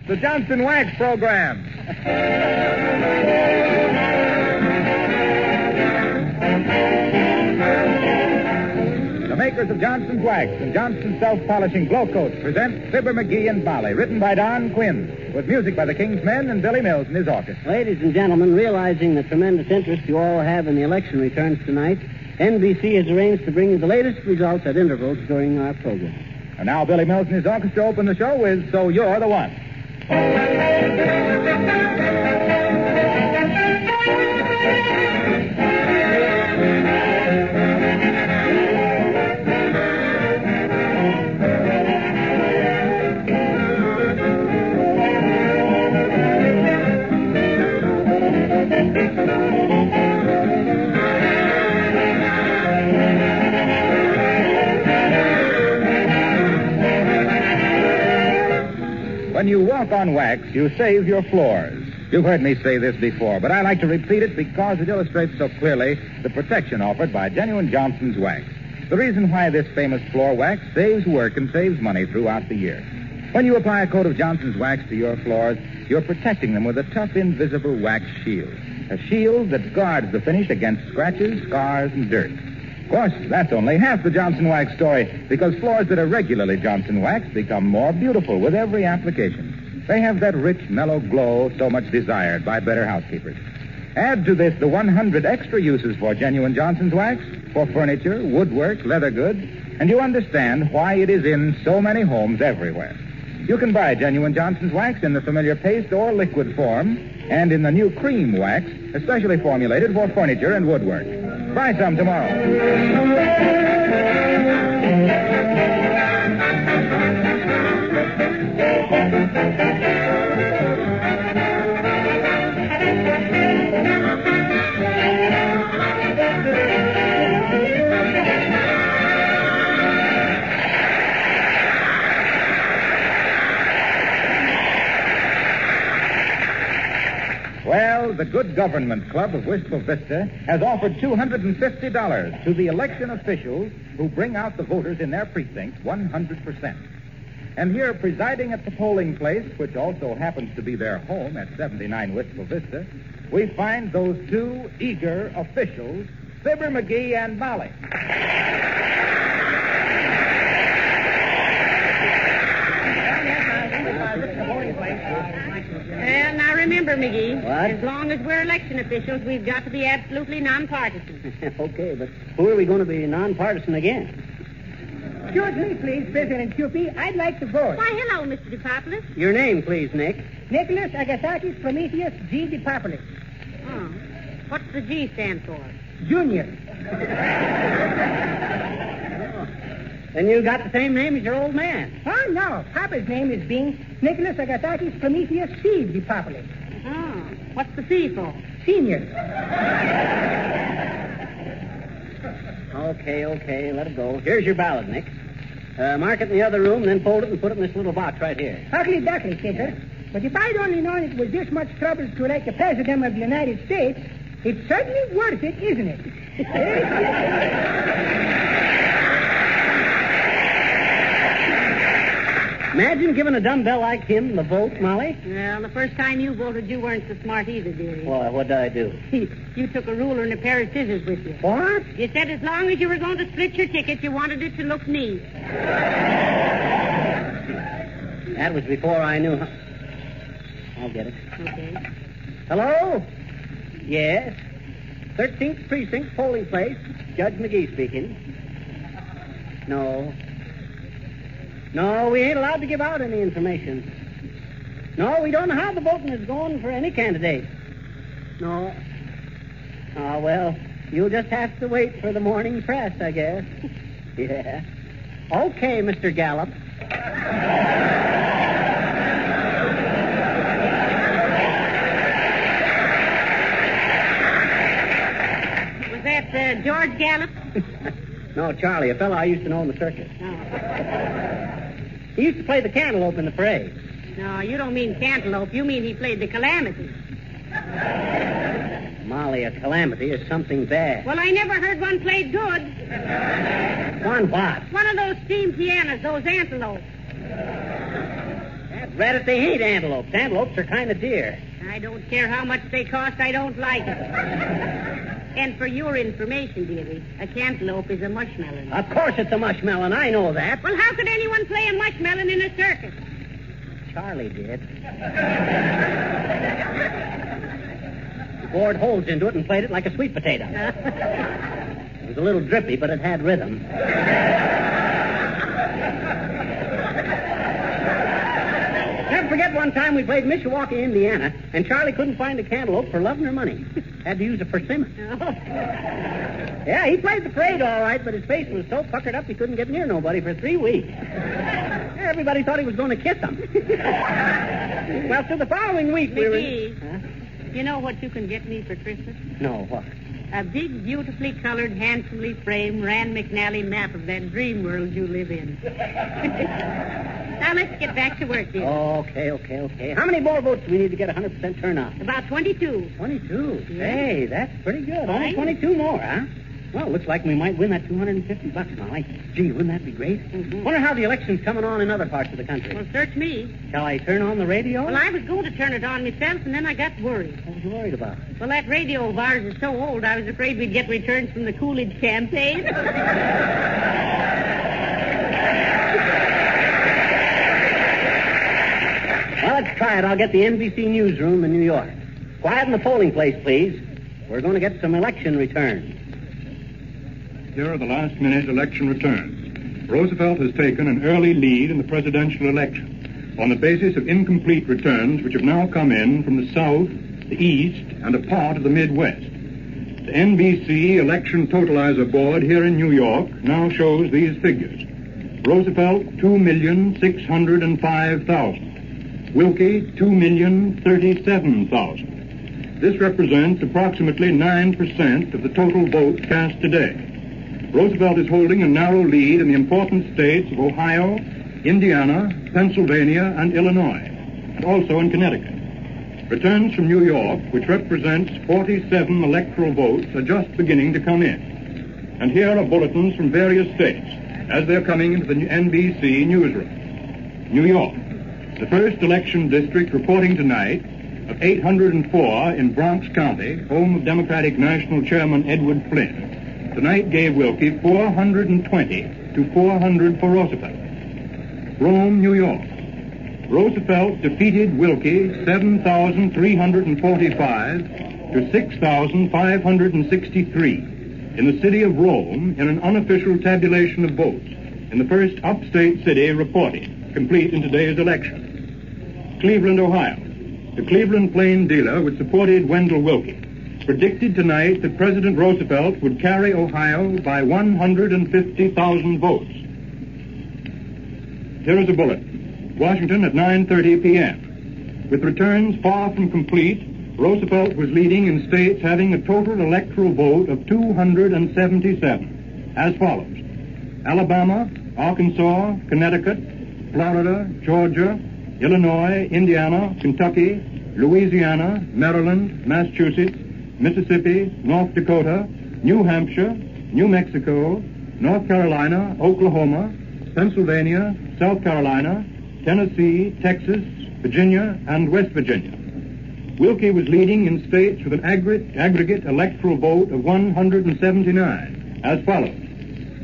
the Johnson Wax Program. The makers of Johnson's Wax and Johnson's Self-Polishing Glow Coats present Fibber McGee and Molly, written by Don Quinn, with music by the King's Men and Billy Mills and his orchestra. Ladies and gentlemen, realizing the tremendous interest you all have in the election returns tonight, NBC has arranged to bring you the latest results at intervals during our program. And now Billy Mills and his orchestra open the show with So You're the One. When you walk on wax, you save your floors. You've heard me say this before, but I like to repeat it because it illustrates so clearly the protection offered by genuine Johnson's Wax. The reason why this famous floor wax saves work and saves money throughout the year. When you apply a coat of Johnson's Wax to your floors, you're protecting them with a tough, invisible wax shield. A shield that guards the finish against scratches, scars, and dirt. Of course, that's only half the Johnson Wax story, because floors that are regularly Johnson Wax become more beautiful with every application. They have that rich, mellow glow so much desired by better housekeepers. Add to this the 100 extra uses for genuine Johnson's Wax, for furniture, woodwork, leather goods, and you understand why it is in so many homes everywhere. You can buy genuine Johnson's Wax in the familiar paste or liquid form, and in the new cream wax, especially formulated for furniture and woodwork. Buy some tomorrow. Well, the Good Government Club of Wistful Vista has offered $250 to the election officials who bring out the voters in their precincts 100%. And here, presiding at the polling place, which also happens to be their home at 79 Wistful Vista, we find those two eager officials, Fibber McGee and Molly. Well, now remember, McGee, What? as long as we're election officials, we've got to be absolutely nonpartisan. Okay, but who are we going to be nonpartisan against? Excuse me, please, President Cupid. I'd like to vote. Why, hello, Mr. DePopulis. Your name, please, Nick. Nicholas Agasakis Prometheus G. DePopulis, Oh, what's the G stand for? Jr. And you got the same name as your old man. Oh, no. Papa's name is being Nicholas Agasakis Prometheus C. DePopulis, Oh, what's the C for? Senior. Okay, let it go. Here's your ballot, Nick. Mark it in the other room, then fold it and put it in this little box right here. Ugly duckly, Kicker. But if I'd only known it was this much trouble to elect the President of the United States, it's certainly worth it, isn't it? Imagine giving a dumbbell like him the vote, Molly. Well, the first time you voted, you weren't so smart either, dearie. Well, what did I do? You took a ruler and a pair of scissors with you. What? You said as long as you were going to split your ticket, you wanted it to look neat. That was before I knew how... I'll get it. Okay. Hello? Yes. 13th Precinct, polling place. Judge McGee speaking. No, we ain't allowed to give out any information. No, we don't know how the voting is going for any candidate. No. Oh, well, you'll just have to wait for the morning press, I guess. Yeah. Okay, Mr. Gallup. Was that George Gallup? No, Charlie, a fellow I used to know in the circus. No. He used to play the cantaloupe in the parade. No, you don't mean cantaloupe. You mean he played the calamity. Molly, a calamity is something bad. Well, I never heard one played good. One what? One of those steam pianos, those antelopes. That Read it, they ain't antelopes. Antelopes are kind of deer. I don't care how much they cost, I don't like it. And for your information, dearie, a cantaloupe is a mushmelon. Of course it's a mushmelon, I know that. Well, how could anyone play a mushmelon in a circus? Charlie did. Bored holes into it and played it like a sweet potato. It was a little drippy, but it had rhythm. Never forget one time we played Mishawaka, Indiana, and Charlie couldn't find a cantaloupe for love nor money. Had to use a persimmon. Yeah, he played the parade all right, but his face was so puckered up he couldn't get near nobody for 3 weeks. Everybody thought he was going to kiss them. Well, so the following week we were... McGee, you know what you can get me for Christmas? No, what? A big, beautifully colored, handsomely framed Rand McNally map of that dream world you live in. Now, let's get back to work, dear. Okay. How many more votes do we need to get 100% turnout? About 22. 22? Yeah. Hey, that's pretty good. Only Right. 22 more, huh? Well, looks like we might win that $250, Molly. Gee, wouldn't that be great? Mm-hmm. Wonder how the election's coming on in other parts of the country. Well, search me. Shall I turn on the radio? Well, I was going to turn it on myself, and then I got worried. What was you worried about? Well, that radio of ours is so old, I was afraid we'd get returns from the Coolidge campaign. Well, let's try it. I'll get the NBC newsroom in New York. Quiet in the polling place, please. We're going to get some election returns. Here are the last-minute election returns. Roosevelt has taken an early lead in the presidential election on the basis of incomplete returns which have now come in from the South, the East, and a part of the Midwest. The NBC Election Totalizer Board here in New York now shows these figures. Roosevelt, 2,605,000. Wilkie, 2,037,000. This represents approximately 9% of the total votes cast today. Roosevelt is holding a narrow lead in the important states of Ohio, Indiana, Pennsylvania, and Illinois, and also in Connecticut. Returns from New York, which represents 47 electoral votes, are just beginning to come in. And here are bulletins from various states as they're coming into the NBC newsroom. New York, the first election district reporting tonight of 804 in Bronx County, home of Democratic National Chairman Edward Flynn, tonight gave Wilkie 420 to 400 for Roosevelt. Rome, New York. Roosevelt defeated Wilkie 7,345 to 6,563 in the city of Rome in an unofficial tabulation of votes in the first upstate city reported, complete in today's election. Cleveland, Ohio. The Cleveland Plain dealer which supported Wendell Wilkie predicted tonight that President Roosevelt would carry Ohio by 150,000 votes. Here is a bulletin. Washington at 9:30 p.m. With returns far from complete, Roosevelt was leading in states having a total electoral vote of 277, as follows. Alabama, Arkansas, Connecticut, Florida, Georgia, Illinois, Indiana, Kentucky, Louisiana, Maryland, Massachusetts, Mississippi, North Dakota, New Hampshire, New Mexico, North Carolina, Oklahoma, Pennsylvania, South Carolina, Tennessee, Texas, Virginia, and West Virginia. Wilkie was leading in states with an aggregate electoral vote of 179, as follows.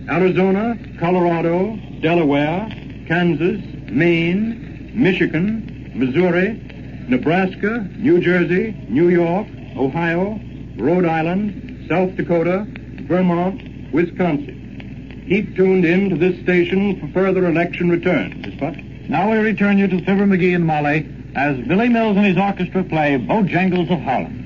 Arizona, Colorado, Delaware, Kansas, Maine, Michigan, Missouri, Nebraska, New Jersey, New York, Ohio, Rhode Island, South Dakota, Vermont, Wisconsin. Keep tuned in to this station for further election returns. Miss Buck? Now we return you to Fibber McGee and Molly as Billy Mills and his orchestra play Bojangles of Harlem.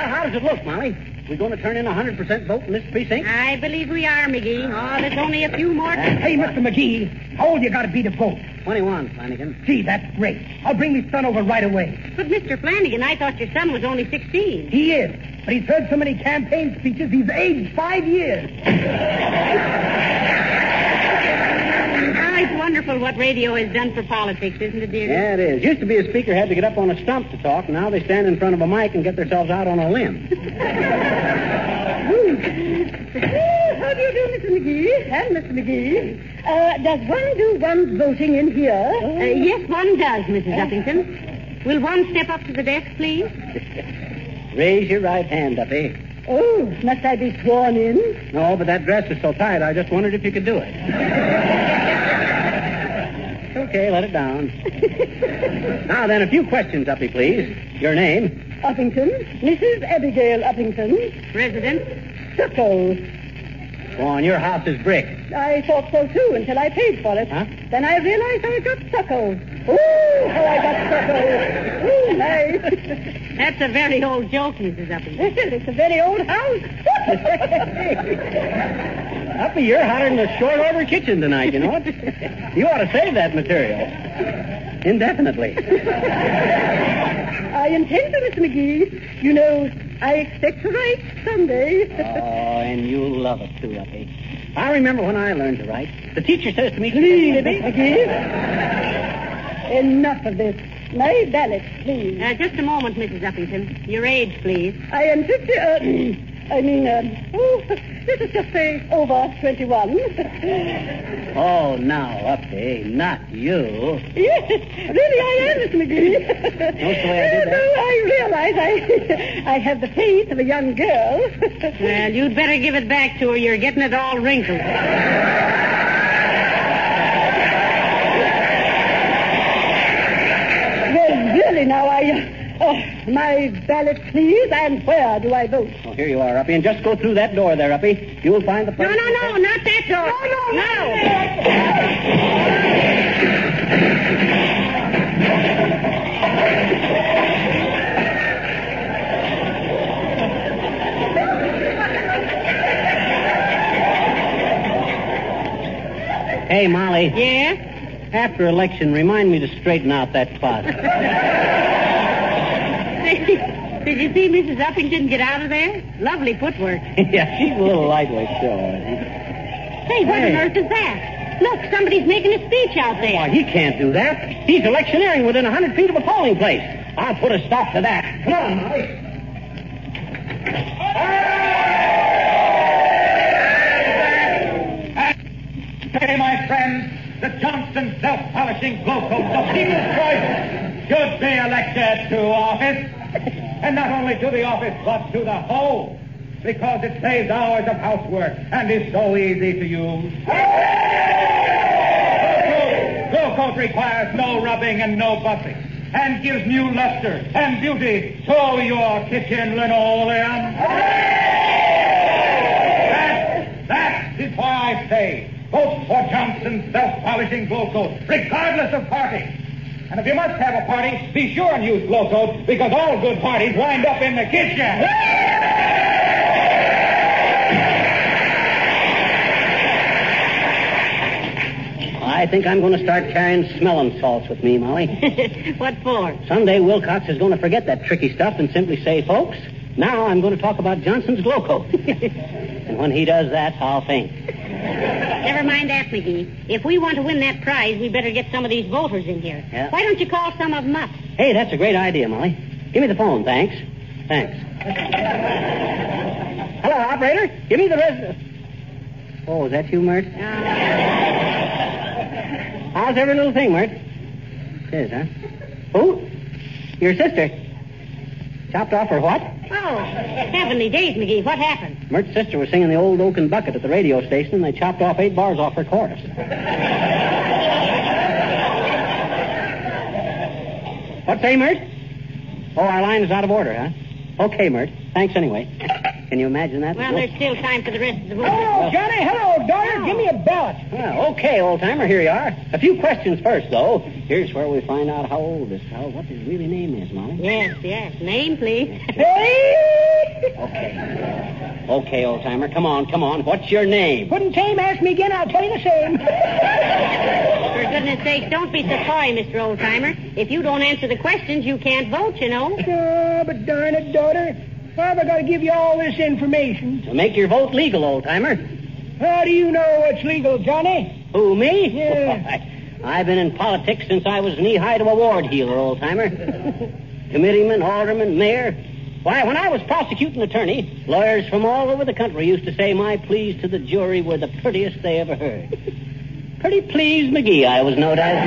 How does it look, Molly? We going to turn in 100% vote in this precinct? I believe we are, McGee. Oh, there's only a few more. Hey, Mr. McGee, how old you got to be to vote? 21, Flanagan. Gee, that's great. I'll bring me son over right away. But, Mr. Flanagan, I thought your son was only 16. He is, but he's heard so many campaign speeches, he's aged 5 years. It's wonderful what radio has done for politics, isn't it, dear? Yeah, it is. Used to be a speaker had to get up on a stump to talk. Now they stand in front of a mic and get themselves out on a limb. How do you do, Mr. McGee? And Mr. McGee. Does one do one's voting in here? Yes, one does, Mrs. Uppington. Will one step up to the desk, please? Raise your right hand, Uppy. Oh, must I be sworn in? No, but that dress is so tight, I just wondered if you could do it. Okay, let it down. Now then, a few questions, Uppy, please. Your name? Uppington. Mrs. Abigail Uppington. Resident? Stucco. Go on, your house is brick. I thought so, too, until I paid for it. Huh? Then I realized I got stucco. Oh, how I got stucco. Oh, nice. That's a very old joke, Mrs. Uppington. It's a very old house. Uppy, you're hotter than the short order kitchen tonight, you know it? You ought to save that material. Indefinitely. I intend to, Mr. McGee. You know, I expect to write someday. Oh, and you'll love it, too, Uppy. I remember when I learned to write. The teacher says to me... Please, Mr. McGee. Enough of this. My ballot, please. Just a moment, Mrs. Uppington. Your age, please. I am 50... let us just say over 21. Oh, now, Uppy, not you. Yes, really I am, Mr. McGee. Notice the way I did that? No, I realize I have the face of a young girl. Well, you'd better give it back to her. You're getting it all wrinkled. Well, really now, my ballot, please, and where do I vote? Oh, here you are, Uppy, and just go through that door there, Uppy. You'll find the... No, not that door. No. Hey, Molly. Yeah? After election, remind me to straighten out that closet. Did you see Mrs. Uppington get out of there? Lovely footwork. Yeah, she's a little lightweight, still. Hey, what on earth is that? Look, somebody's making a speech out there. Why, he can't do that. He's electioneering within 100 feet of a polling place. I'll put a stop to that. Come on, Molly. Hey, my friends, the Johnson self-polishing glow coat of people's choice should be elected to office. And not only to the office, but to the home. Because it saves hours of housework and is so easy to use. Glow coat requires no rubbing and no buffing. And gives new luster and beauty to your kitchen linoleum. That is why I say, vote for Johnson's self-polishing glow coat, regardless of party. And if you must have a party, be sure and use glow coat, because all good parties wind up in the kitchen. I think I'm going to start carrying smelling salts with me, Molly. What for? Someday Wilcox is going to forget that tricky stuff and simply say, folks, now I'm going to talk about Johnson's glow coat. And when he does that, I'll faint. Never mind that, McGee. If we want to win that prize, we better get some of these voters in here. Yeah. Why don't you call some of them up? Hey, that's a great idea, Molly. Give me the phone, thanks. Thanks. Hello, operator. Give me the resident. Oh, is that you, Mert? How's every little thing, Mert? It is, huh? Who? Your sister. Chopped off her what? Oh, heavenly days, McGee. What happened? Mert's sister was singing the old Oaken Bucket at the radio station, and they chopped off 8 bars off her chorus. What say, Mert? Oh, our line is out of order, huh? Okay, Mert. Thanks anyway. Can you imagine that? Well, there's still time for the rest of the vote. Hello, Johnny. Hello, daughter. Give me a ballot. Well, okay, old-timer, here you are. A few questions first, though. Here's where we find out what his really name is, Molly. Yes. Name, please. Okay, old-timer, come on. What's your name? Couldn't tame, ask me again, I'll tell you the same. For goodness sake, don't be so coy, Mr. Oldtimer. If you don't answer the questions, you can't vote, you know. Oh, but darn it, daughter. Why have I got to give you all this information? To make your vote legal, old-timer. How do you know what's legal, Johnny? Who, me? Yeah. I've been in politics since I was knee-high to a ward heeler, old-timer. Committeeman, alderman, mayor. Why, when I was prosecuting attorney, lawyers from all over the country used to say my pleas to the jury were the prettiest they ever heard. Pretty Please McGee, I was known as.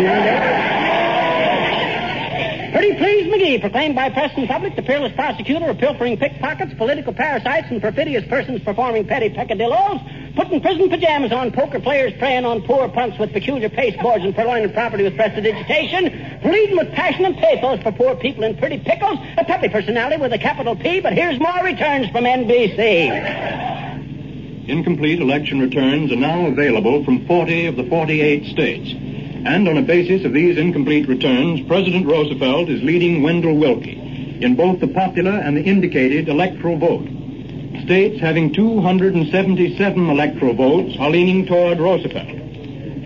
Pretty Please McGee, proclaimed by press and public the peerless prosecutor of pilfering pickpockets, political parasites, and perfidious persons performing petty peccadillos, putting prison pajamas on poker players, preying on poor punks with peculiar pasteboards and purloining property with prestidigitation, pleading with passion and pathos for poor people in pretty pickles, a peppy personality with a capital P, but here's more returns from NBC. Incomplete election returns are now available from 40 of the 48 states. And on a basis of these incomplete returns, President Roosevelt is leading Wendell Willkie in both the popular and the indicated electoral vote. States having 277 electoral votes are leaning toward Roosevelt.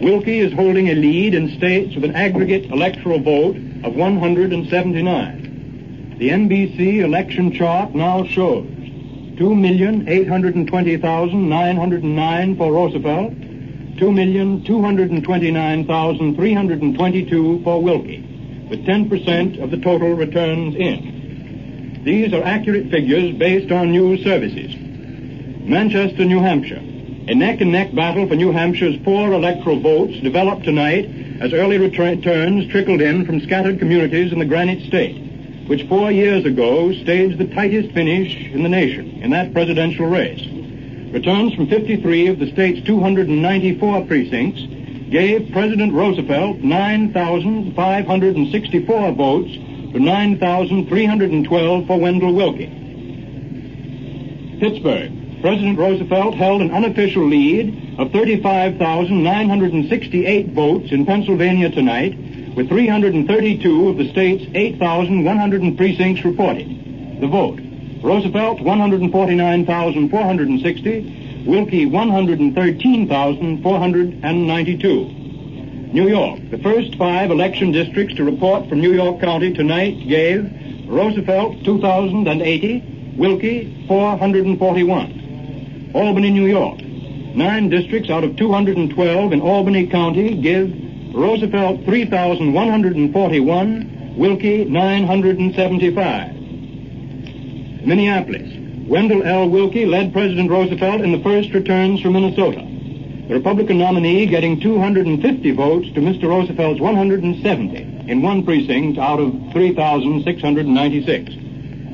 Willkie is holding a lead in states with an aggregate electoral vote of 179. The NBC election chart now shows 2,820,909 for Roosevelt, 2,229,322 for Willkie, with 10% of the total returns in. These are accurate figures based on news services. Manchester, New Hampshire. A neck-and-neck battle for New Hampshire's 4 electoral votes developed tonight as early returns trickled in from scattered communities in the Granite State, which 4 years ago staged the tightest finish in the nation in that presidential race. Returns from 53 of the state's 294 precincts gave President Roosevelt 9,564 votes to 9,312 for Wendell Willkie. Pittsburgh. President Roosevelt held an unofficial lead of 35,968 votes in Pennsylvania tonight, with 332 of the state's 8,100 precincts reported. The vote. Roosevelt, 149,460. Willkie, 113,492. New York. The first 5 election districts to report from New York County tonight gave Roosevelt, 2,080. Willkie, 441. Albany, New York. 9 districts out of 212 in Albany County give Roosevelt, 3,141. Willkie, 975. Minneapolis. Wendell L. Willkie led President Roosevelt in the first returns from Minnesota. The Republican nominee getting 250 votes to Mr. Roosevelt's 170 in one precinct out of 3,696.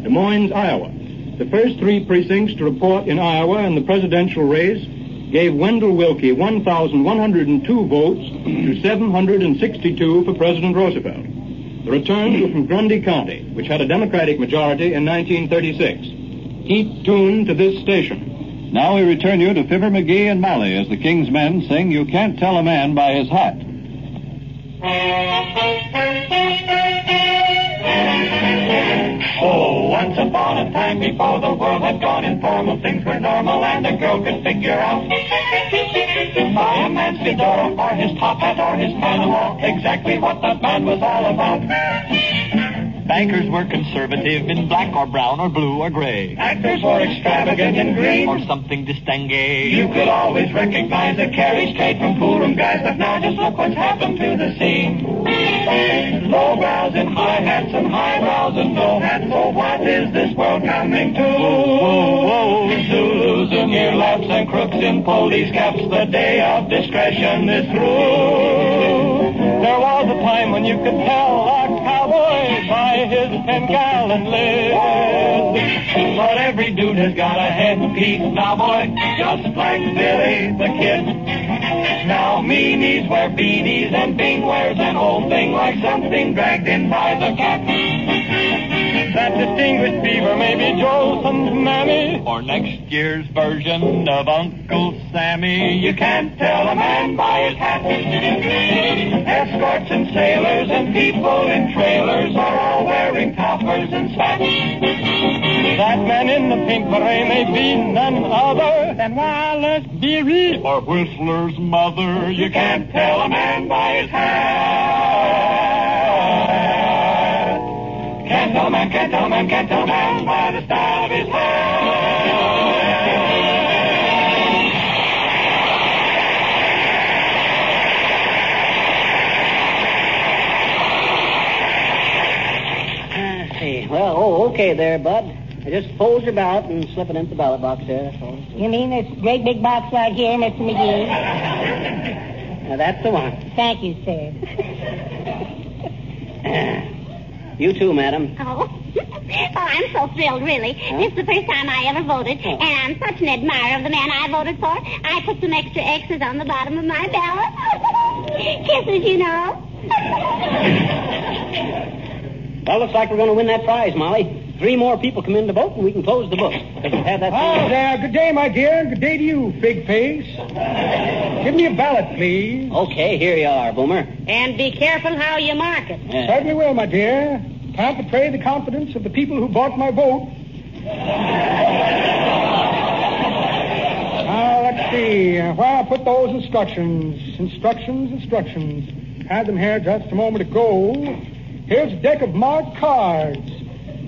Des Moines, Iowa. The first 3 precincts to report in Iowa in the presidential race gave Wendell Willkie 1,102 votes to 762 for President Roosevelt. The returns were from Grundy County, which had a Democratic majority in 1936. Keep tuned to this station. Now we return you to Fibber McGee and Molly as the King's Men sing You Can't Tell a Man by His Hat. Oh, once upon a time before the world had gone informal, things were normal and a girl could figure out by a man's fedora or his top hat or his panama exactly what that man was all about. Bankers were conservative in black or brown or blue or gray. Actors were extravagant in green or something distingué. You could always recognize a carriage straight from poolroom guys, but now just look what's happened to the scene. Low brows and high hats and high brows and no hats. So what is this world coming to? Zulus and earlaps and crooks in police caps. The day of discretion is through. There was a time when you could tell a cowboy by his 10-gallon list. But every dude has got a headpiece now, boy, just like Billy the Kid. Now meanies wear beanies and Bing wears an old thing like something dragged in by the cat. That distinguished beaver may be Jolson's mammy, Or next year's version of Uncle Sammy. You can't tell a man by his hat. Escorts and sailors and people in trailers are all wearing toppers and spats. that man in the pink beret may be none other than Wallace Beery Or Whistler's mother. You can't tell a man by his hat. Can't tell a man, can't tell a man, can't tell a man by the style of his hat. Well, okay there, Bud. Just fold your ballot and slip it into the ballot box there. That's all. You mean this great big box right here, Mr. McGee? Now, that's the one. Thank you, sir. You too, madam. Oh. I'm so thrilled, really. This is the first time I ever voted, and I'm such an admirer of the man I voted for. I put some extra X's on the bottom of my ballot. Kisses, you know. Well, looks like we're going to win that prize, Molly. 3 more people come in to vote, and we can close the book. Have that. Oh, there. Good day, my dear. Good day to you, big face. Give me a ballot, please. Okay, here you are, Boomer. And be careful how you mark it. Certainly will, my dear. Can't betray the confidence of the people who bought my vote. Now, let's see. Where I put those instructions. Instructions. Had them here just a moment ago. Here's a deck of marked cards.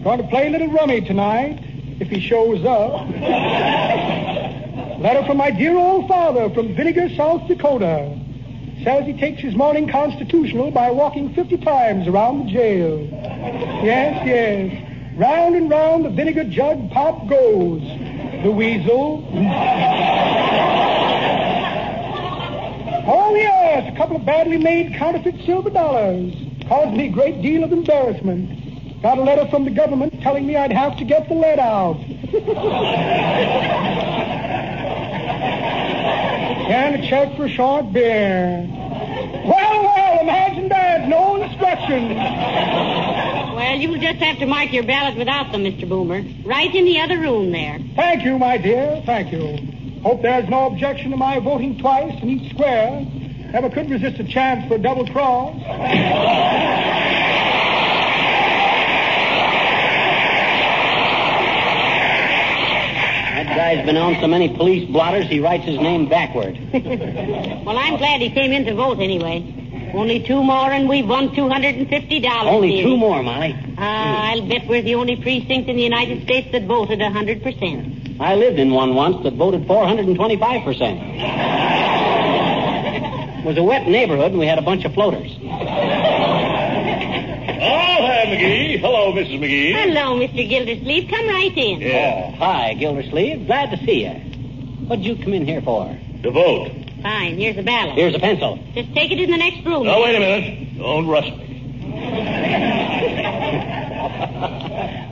Going to play a little rummy tonight, if he shows up. Letter from my dear old father from Vinegar, South Dakota. Says he takes his morning constitutional by walking 50 times around the jail. Yes. Round and round the vinegar jug pop goes. The weasel. Oh, yes, a couple of badly made counterfeit silver dollars. Caused me a great deal of embarrassment. Got a letter from the government telling me I'd have to get the lead out. And a check for short beer. Well, imagine that. No instructions. Well, you'll just have to mark your ballot without them, Mr. Boomer. Right in the other room there. Thank you, my dear. Thank you. Hope there's no objection to my voting twice in each square. Never could resist a chance for a double cross. That guy's been on so many police blotters, he writes his name backward. Well, I'm glad he came in to vote anyway. Only 2 more and we've won $250. Only 2 more, Molly. I'll bet we're the only precinct in the United States that voted 100%. I lived in one once that voted 425%. It was a wet neighborhood, and we had a bunch of floaters. Oh, hi, McGee. Hello, Mrs. McGee. Hello, Mr. Gildersleeve. Come right in. Yeah. Oh, hi, Gildersleeve. Glad to see you. What'd you come in here for? To vote. Fine. Here's a ballot. Here's a pencil. Just take it in the next room. Oh, wait a minute. Don't rush me.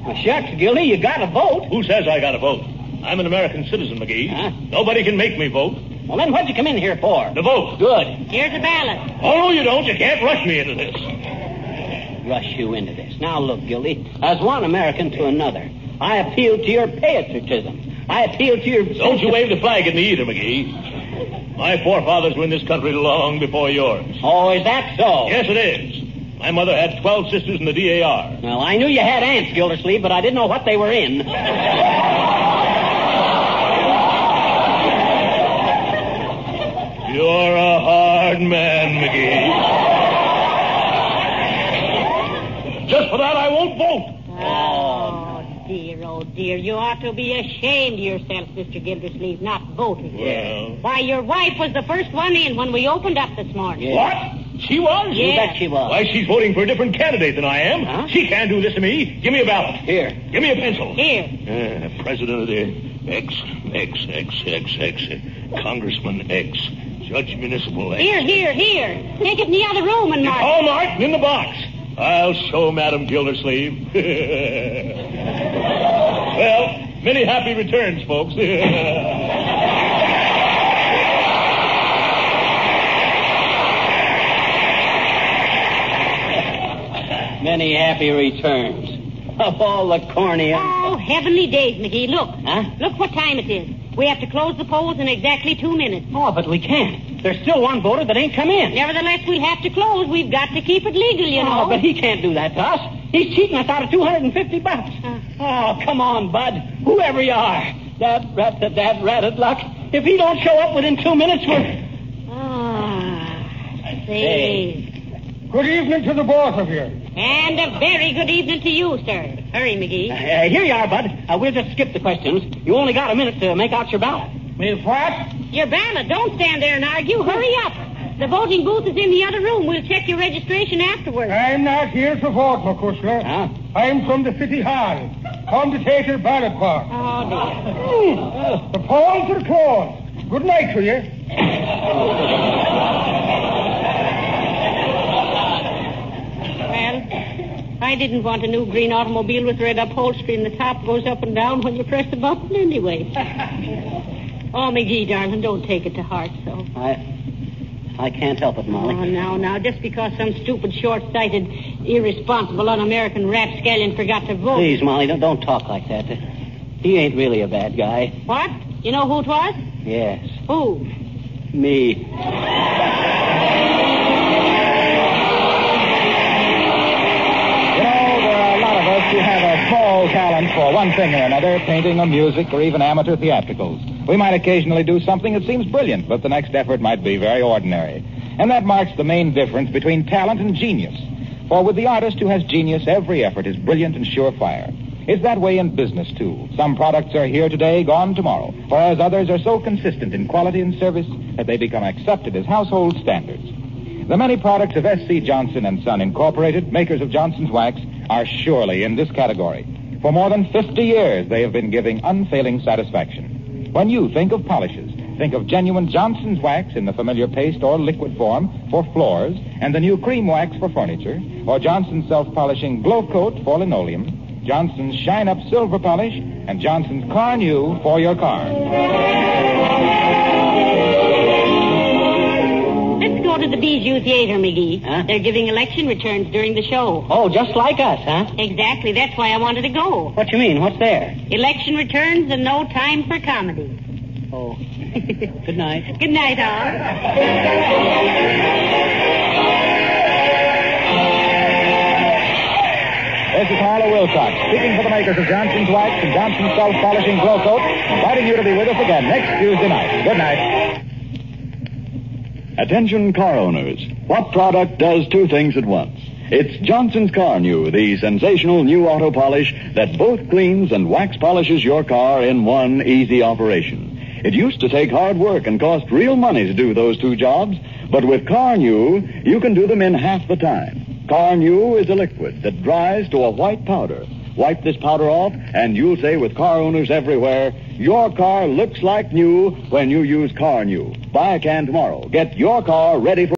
Well, shucks, Gildy, you got to vote. Who says I got to vote? I'm an American citizen, McGee. Huh? Nobody can make me vote. Well, then what'd you come in here for? To vote. Good. Here's a ballot. Oh, no, you don't. You can't rush me into this. Rush you into this. Now, look, Gildy, as one American to another, I appeal to your patriotism. I appeal to your... Don't you wave the flag at me either, McGee. My forefathers were in this country long before yours. Oh, is that so? Yes, it is. My mother had 12 sisters in the DAR. Well, I knew you had aunts, Gildersleeve, but I didn't know what they were in. You're a hard man, McGee. Just for that, I won't vote. Oh, dear. You ought to be ashamed of yourself, Mr. Gildersleeve, not voting. Well. Why, your wife was the first one in when we opened up this morning. Yeah. What? She was? You bet she was. Why, she's voting for a different candidate than I am. Huh? She can't do this to me. Give me a ballot. Here. Give me a pencil. Here. President of the X, Congressman X, Judge Municipal X. Here. Take it in the other room and It's mark all marked in the box. I'll show Madam Gildersleeve. Well, many happy returns, folks. Many happy returns. Of all the corny... Oh, heavenly days, McGee. Look. Huh? Look what time it is. We have to close the polls in exactly 2 minutes. Oh, but we can't. There's still one voter that ain't come in. Nevertheless, we'll have to close. We've got to keep it legal, you know. Oh, but he can't do that to us. He's cheating us out of $250. Oh, come on, Bud. Whoever you are. That ratted luck. If he don't show up within 2 minutes, we're... Say. Good evening to the both of you. And a very good evening to you, sir. Hurry, McGee. Here you are, Bud. We'll just skip the questions. You only got a minute to make out your ballot. Me what? Your ballot. Don't stand there and argue. Hurry up. The voting booth is in the other room. We'll check your registration afterwards. I'm not here to vote, McCusker. Huh? I'm from the City Hall. Come to take your ballot box. Oh, dear. The polls are closed. Good night to you. Well, I didn't want a new green automobile with red upholstery and the top goes up and down when you press the button anyway. Oh, McGee, darling, don't take it to heart so. I can't help it, Molly. Oh, now, just because some stupid, short-sighted, irresponsible, un-American rapscallion forgot to vote. Please, Molly, don't talk like that. He ain't really a bad guy. What? You know who it was? Yes. Who? Me. Who have a small talent for one thing or another, painting or music or even amateur theatricals. We might occasionally do something that seems brilliant, but the next effort might be very ordinary. And that marks the main difference between talent and genius. For with the artist who has genius, every effort is brilliant and surefire. It's that way in business, too. Some products are here today, gone tomorrow, whereas others are so consistent in quality and service that they become accepted as household standards. The many products of S.C. Johnson & Son Incorporated, makers of Johnson's Wax, are surely in this category. For more than 50 years, they have been giving unfailing satisfaction. When you think of polishes, think of genuine Johnson's Wax in the familiar paste or liquid form for floors, and the new cream wax for furniture, or Johnson's self-polishing Glow Coat for linoleum, Johnson's Shine Up Silver Polish, and Johnson's Car New for your car. Let's go to the Bijou Theater, McGee. Huh? They're giving election returns during the show. Oh, just like us, huh? Exactly. That's why I wanted to go. What you mean? What's there? Election returns and no time for comedy. Oh. Good night. Good night, all. This is Harlow Wilcox, speaking for the makers of Johnson's Wax and Johnson's Self-Polishing Glow Coat, inviting you to be with us again next Tuesday night. Good night. Attention car owners. What product does two things at once? It's Johnson's Car New, the sensational new auto polish that both cleans and wax polishes your car in one easy operation. It used to take hard work and cost real money to do those two jobs, but with Car New, you can do them in half the time. Car New is a liquid that dries to a white powder. Wipe this powder off, and you'll say with car owners everywhere, your car looks like new when you use Car New. Buy a can tomorrow. Get your car ready for